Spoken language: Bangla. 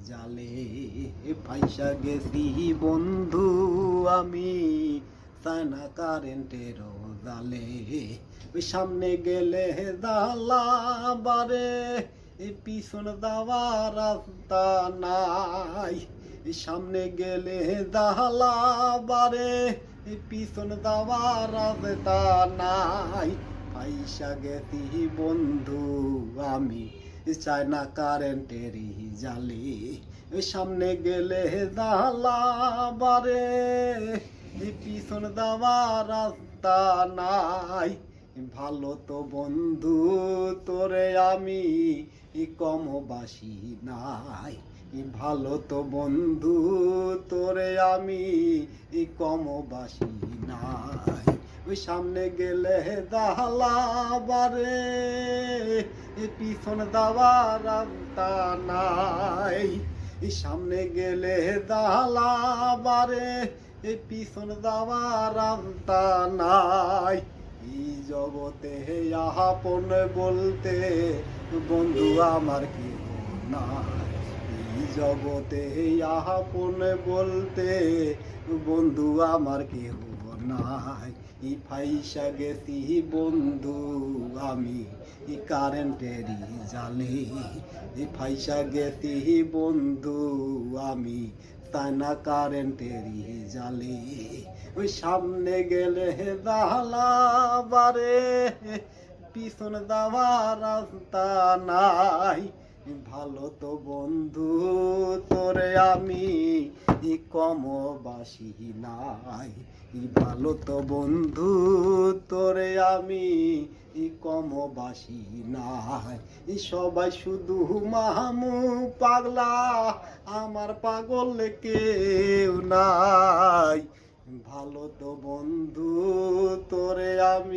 জালে ফাইসা গেছি বন্ধু আমি সানা কারেন্টের জালে সামনে গেলে দালা বারে পিছন দেওয়া রাস্তা নাই সামনে গেলে দালা বারে পিছন দেওয়া রাস্তা নাই ফাইসা গেছি বন্ধু আমি চায়না কারেন্টেরই জালে সামনে গেলে দালা বারে পিছন দেওয়া রাস্তা নাই ভালো তো বন্ধু তোরে আমি কমবাসী নাই ভালো তো বন্ধু তোরে আমি কমবাসী নাই ওই সামনে গেলে দালা বারে পিছন দেওয়া রাস্তা নাই সামনে গেলে দালা বারে পিছন দেওয়া রাস্তা নাই এই জগতে আপন বলতে বন্ধু আমার কেউ নাই এই জগতে আপন বলতে বন্ধু আমার কেউ নাই ই ফাইসা গেছি বন্ধু আমি কারেন্টেরই জালে ফাইসা গেছি বন্ধু আমি সানা কারেন্টেরই জালে ওই সামনে গেলে দালা বারে পিছন দেওয়া রাস্তা নাই ভালো তো বন্ধু তোরে আমি কমবাসী নাই ভালো তো বন্ধু তোরে আমি কমবাসী নাই সবাই শুধু মামু পাগলা আমার পাগল কেউ নাই ভালো তো বন্ধু তোরে আমি